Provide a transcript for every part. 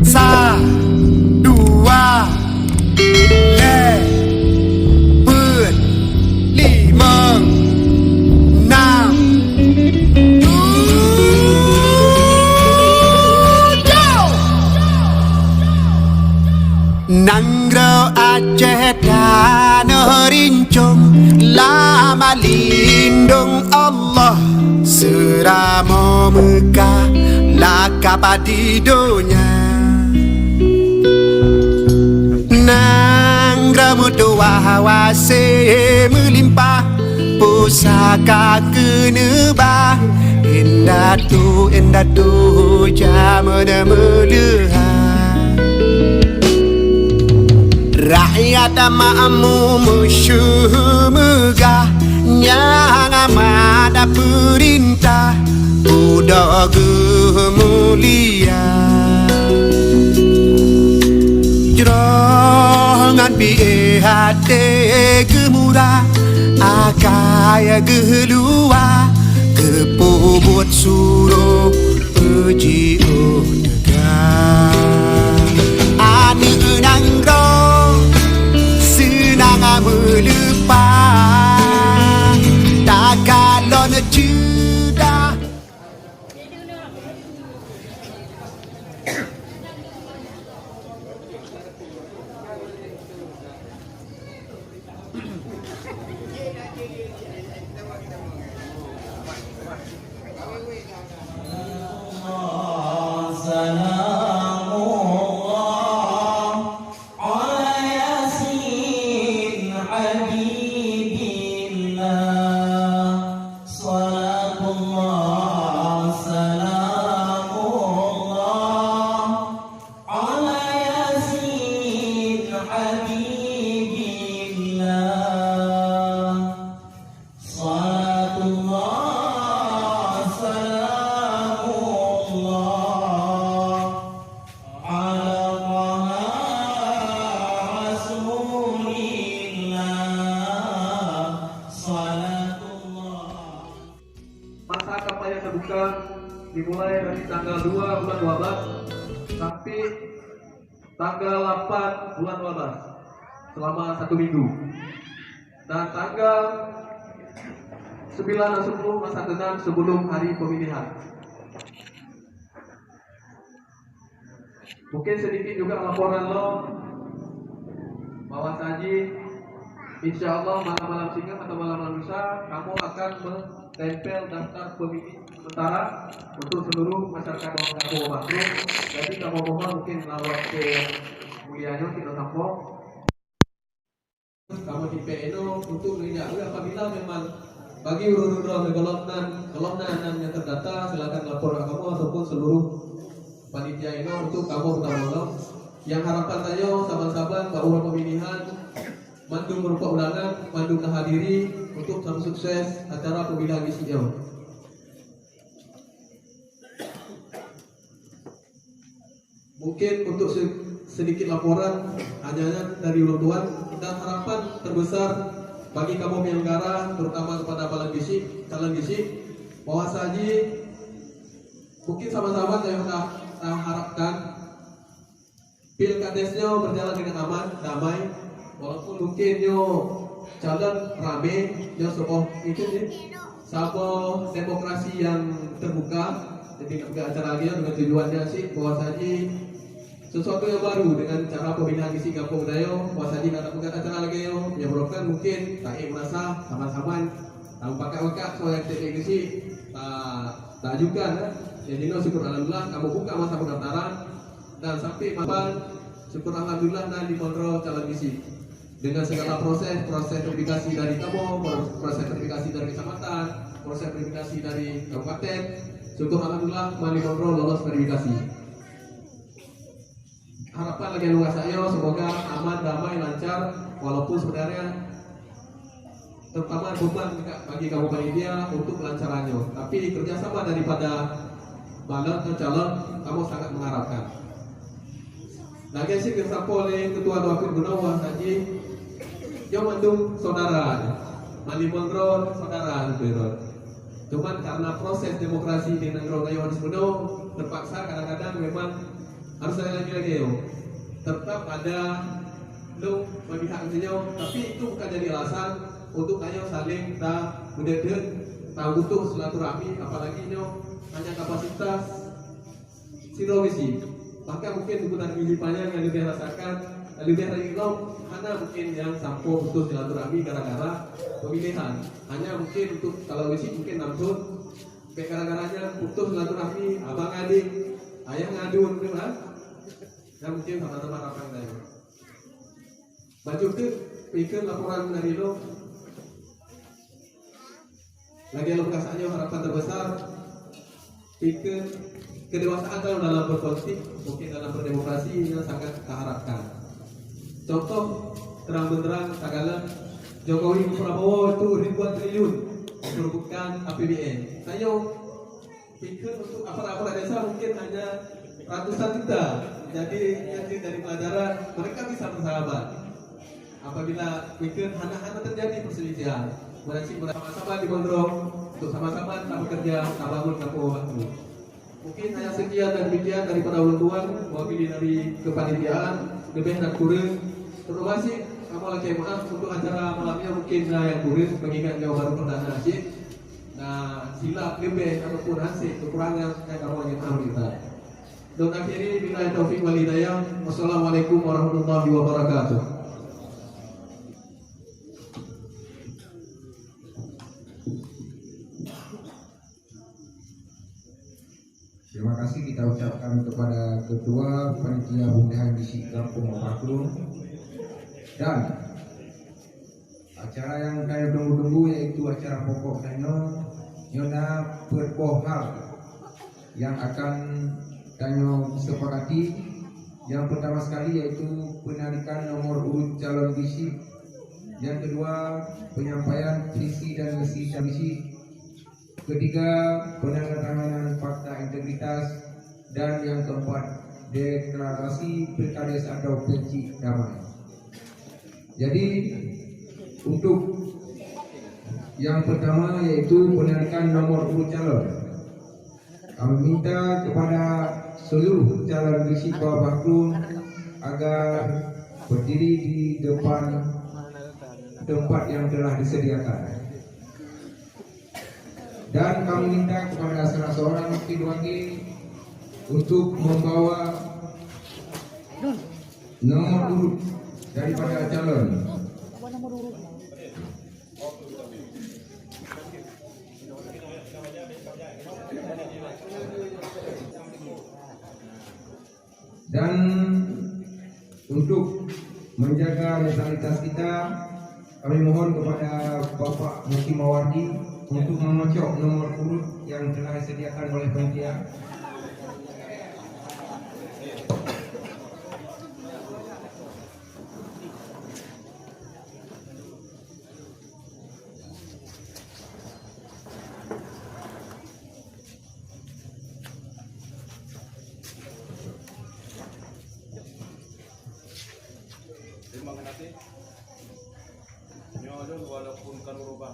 Sa, dua, empat, lima, enam, tujuh. Nanggro Aceh tanah rincung, lama lindung Allah, serama Mekah lakap di dunia. Nanggro mutua hawase melimpah, pusaka kenebah, indah tu jamana melihat. Rakyat makmu musuh megah, yang amat perintah udah mulia. Jerongan biye hati gemurah, akaya gelua, kepobot suruh uji tegak. Ani nanggro senang melupa, tak kalon judah. Masa kampanye terbuka dimulai dari tanggal 2 bulan 12 sampai tanggal 8 bulan 12 selama 1 minggu, dan tanggal 9 dan 10 masa tenang sebelum hari pemilihan. Mungkin sedikit juga laporan lo bahwa saji insya Allah malam-malam singgah atau malam lusa kamu akan tempel daftar pemilih sementara untuk seluruh masyarakat kamu makhluk. Jadi kamu mohon mungkin lawat ke mulianya kita tampok kamu di PNO untuk menjauh apabila memang bagi urut-urut kelomnan yang terdata, silakan lapor kamu ataupun seluruh panitia ini untuk kamu pertama yang harapan saya sahabat-sahabat bahwa pemilihan mandu merupakan undangan, mandu kehadiri untuk selalu sukses acara pemilihan di sini. Mungkin untuk sedikit laporan hanya dari orang tuan dan harapan terbesar bagi kamu penyelenggara, terutama kepada calon bisik, bahwa saja mungkin sama-sama saya harapkan pilkadesnya berjalan dengan aman, damai. Walaupun mungkin yo calon rame, yo sebuah itu sebuah demokrasi yang terbuka. Jadi tidak acara lagi dengan tujuannya sih bahwa saja sesuatu yang baru dengan cara pemilihan isi kampung dayo. Bahwa saja kata bukan acara lagi yo, yang merupakan mungkin tak merasa sama-sama pakai soal teknisi tak juga. Jadi no syukur alhamdulillah kamu buka masa pendaftaran dan sampai mapan syukur alhamdulillah dan dikontrol calon misi dengan segala proses verifikasi dari kamu, proses verifikasi dari kecamatan, proses verifikasi dari kabupaten. Syukur alhamdulillah mani kontrol lolos verifikasi. Harapan lagi luas saya semoga aman, damai, lancar. Walaupun sebenarnya terutama beban bagi kamu panitia untuk kelancarannya, tapi kerjasama daripada balon atau calon kamu sangat mengharapkan. Lagi sih kesapol ketua Doafir Gunawan tadi yang mandung saudara, mandi kontrol saudara gitu. Cuman karena proses demokrasi di negara Gayawan sepenuh terpaksa kadang-kadang memang harus ada lagi yo. Tetap ada lo memihak inyo, tapi itu bukan jadi alasan untuk ayo saling tak mendedet, tak butuh silaturahmi, apalagi nyo hanya kapasitas sinovisi. Maka mungkin dukungan milipannya yang lebih rasakan, lebih dari lo, hanya mungkin yang sampo butuh silaturahmi gara-gara pemilihan. Hanya mungkin untuk kalau visi mungkin nampun, gara-garanya butuh silaturahmi, abang adik, ayah ngadu, kan? Dan mungkin sama-sama harapan dari baju itu pikir laporan dari lo. Lagi lo kasarnya harapan terbesar pikir kedewasaan dalam berpolitik, mungkin dalam berdemokrasi yang sangat kita harapkan. Contoh terang benderang tagala Jokowi Prabowo itu ribuan triliun merupakan APBN. Saya pikir untuk aparat desa mungkin hanya ratusan juta. Jadi dari pelajaran mereka bisa bersahabat. Apabila pikir hana-hana terjadi perselisihan, berarti sama-sama digondrong untuk sama-sama tak bekerja, tak bangun kampung waktu. Mungkin hanya sekian dan demikian daripada ulun tuan mewakili dari kepanitiaan lebih dan kurang. Terima kasih. Kamu lagi maaf untuk acara malamnya mungkin yang kurang mengingat jauh baru perdana asyik. Nah silap lebih ataupun hasil kekurangan yang kamu hanya maaf kita. Dan akhiri bila taufik wal hidayah. Wassalamualaikum warahmatullahi wabarakatuh. Terima kasih kita ucapkan kepada Ketua Panitia Undian di Kampung Baklung. Dan acara yang kami tunggu-tunggu yaitu acara pokok Nyona perpohal yang akan kami sepakati. Yang pertama sekali yaitu penarikan nomor urut calon bisi. Yang kedua penyampaian visi dan misi. Ketiga, penandatanganan fakta integritas. Dan yang keempat, deklarasi pilkades atau penci damai. Jadi untuk yang pertama yaitu penarikan nomor urut calon. Kami minta kepada seluruh calon bisi Bawah Baklung agar berdiri di depan tempat yang telah disediakan. Dan kami minta kepada salah seorang wakil untuk membawa nomor urut daripada calon. Dan untuk menjaga netralitas kita, kami mohon kepada Bapak Muki Mawardi untuk mengocok nomor urut yang telah disediakan oleh panitia. Walaupun kan rubah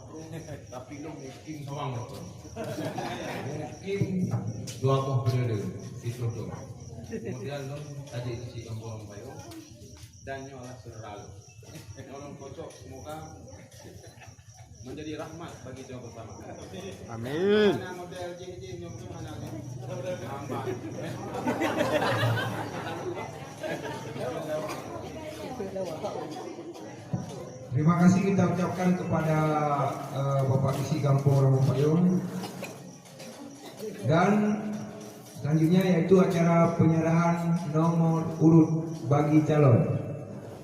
tapi lo mungkin sama mungkin 20 periode itu tuh. Kemudian lo tadi isi ambon bayo dan nyolah selalu. Nolong kocok semoga menjadi rahmat bagi Jawa bersama. Amin. Karena model JJ nyomong hanya hamba. Terima kasih kita ucapkan kepada Bapak Isi Kampung Ramopayung. Dan selanjutnya yaitu acara penyerahan nomor urut bagi calon.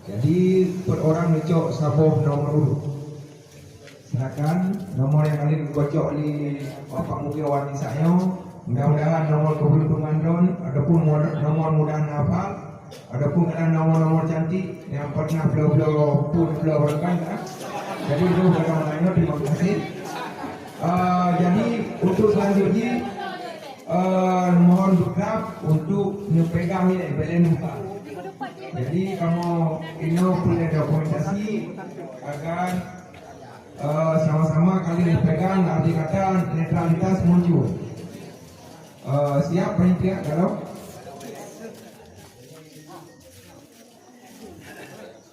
Jadi per orang ngecok saboh nomor urut. Silakan nomor yang kalian dikocok di Bapak Mugi Wati saya. Mudah-mudahan nomor kebutuhan pengandon ataupun nomor mudah hafal. Adapun nomor-nomor cantik yang pernah beliau pun beliau rekan, jadi itu bagaimana terima kasih. Jadi untuk selanjutnya mohon berkap untuk pegang ini belen buka. Jadi kamu ini punya dokumentasi agar sama-sama kalian pegang arti kata netralitas muncul. Siap panitia kalau?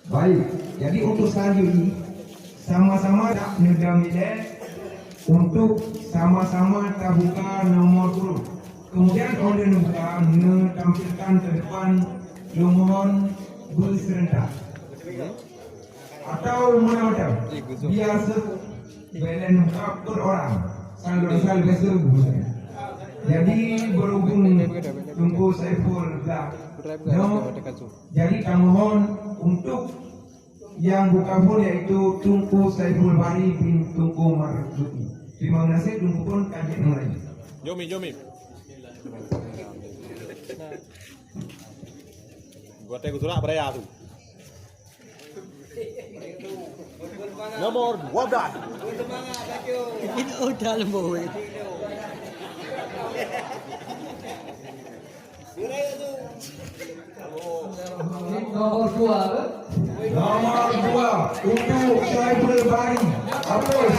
Baik, jadi untuk selanjutnya sama-sama tak nedamile untuk sama-sama tak buka nomor urut. Kemudian oleh buka tampilkan ke depan lumohon berserentak. Atau mana-mana biasa belen buka per orang. Sal besar. Jadi berhubung Tunku Saiful Black. Jadi kami mohon untuk yang buka pun yaitu Tunku Saiful Bari bin Tunku Marzuki. Terima kasih Tunku pun kajian lagi. Jomi. Gua tengok surat beraya tu. Nomor 12. Ini udah lembu. Nomor 2. Nomor 2 untuk Saiful Bari. Apus.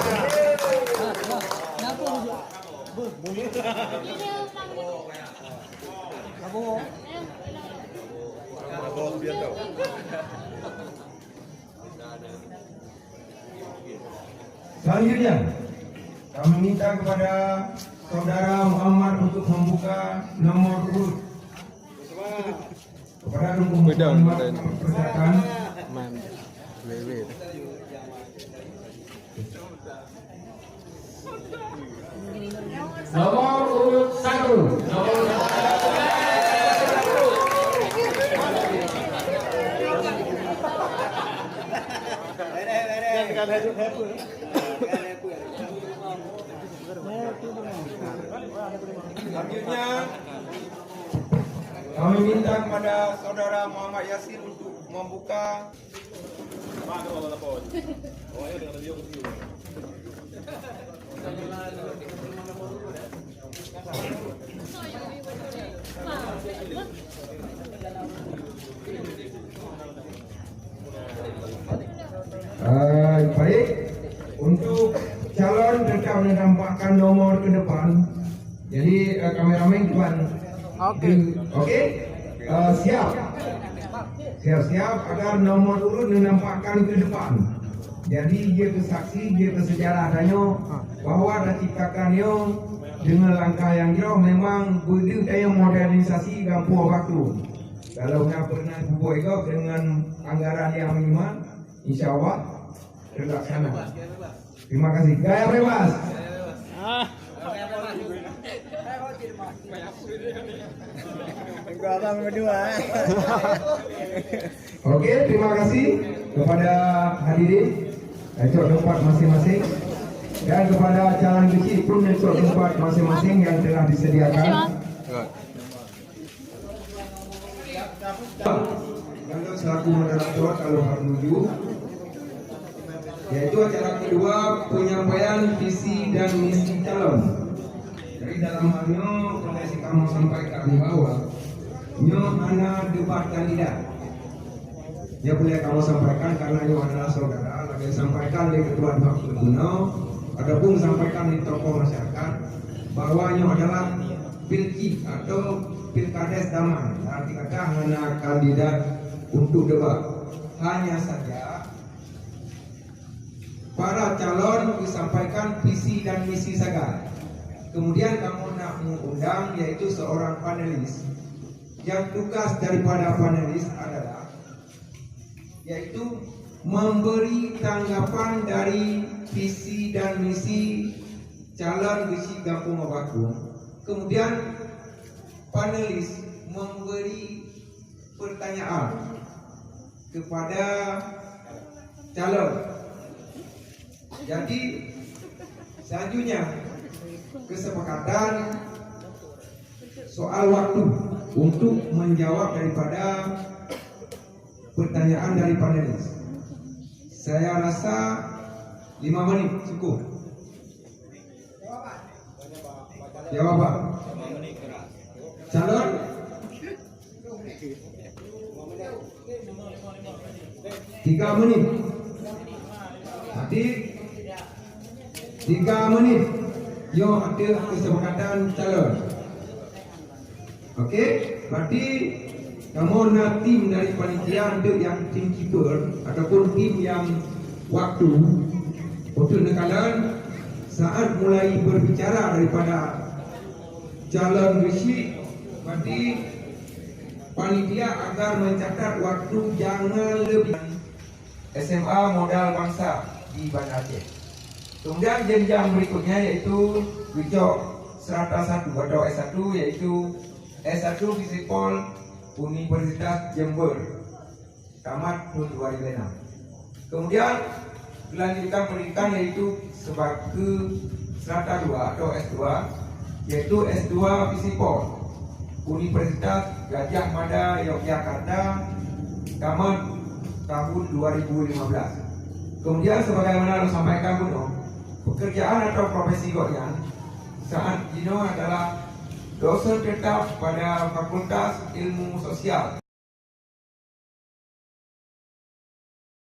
Selanjutnya kami minta kepada saudara Muhammad untuk membuka nomor urut. Kepada Tunku Muhammad mempersilakan. Nomor urut 1. Selanjutnya kami minta kepada saudara Muhammad Yasir untuk membuka baik untuk calon tetap menampakkan nomor ke depan. Jadi kameramen depan. Oke. Siap agar nomor urut dinampakkan ke depan. Jadi dia kesaksi, dia kesejarah danyo bahwa diciptakannya dengan langkah yang jauh memang budaya modernisasi gampu waktu. Kalau nak pernah buat itu dengan anggaran yang minimal, insya Allah terlaksana. Terima kasih. Gaya bebas. Oke, terima kasih kepada hadirin. Cok tempat masing-masing dan kepada calon kecil pun cok tempat masing-masing yang telah disediakan. Lalu selaku moderator kalau menuju, yaitu acara kedua penyampaian visi dan misi calon. Jadi dalam halnya kalau kamu sampaikan bahwa nyo mana debat kandidat. Ya boleh kamu sampaikan karena nyo adalah saudara. Lagi sampaikan di ketua Bapak Kuno, adapun sampaikan di tokoh masyarakat bahwa nyo adalah pilki atau pilkades damai. Arti kata hanya kandidat untuk debat. Hanya saja para calon disampaikan visi dan misi saja. Kemudian kamu nak mengundang yaitu seorang panelis. Yang tugas daripada panelis adalah yaitu memberi tanggapan dari visi dan misi calon visi Kampung Mabakung. Kemudian panelis memberi pertanyaan kepada calon. Jadi selanjutnya kesepakatan soal waktu untuk menjawab daripada pertanyaan dari panelis. Saya rasa 5 menit cukup. Jawaban. Calon? 3 menit. Nanti 3 menit. Yo ada kesepakatan calon. Okey, berarti Namun tim dari panitia untuk yang tim keeper ataupun tim yang waktu untuk nekalan saat mulai berbicara daripada calon risik, berarti panitia agar mencatat waktu jangan lebih. SMA Modal Bangsa di Banda Aceh. Kemudian jenjang berikutnya yaitu Wicok Serata 1 atau S1 yaitu S1 Fisipol Universitas Jember tamat tahun 2006. Kemudian kelanjutan pendidikan yaitu sebagai Serata 2 atau S2 yaitu S2 Fisipol Universitas Gajah Mada Yogyakarta tamat tahun 2015. Kemudian sebagaimana disampaikan Buno, pekerjaan atau profesi Goknya saat Gino adalah dosen tetap pada Fakultas Ilmu Sosial.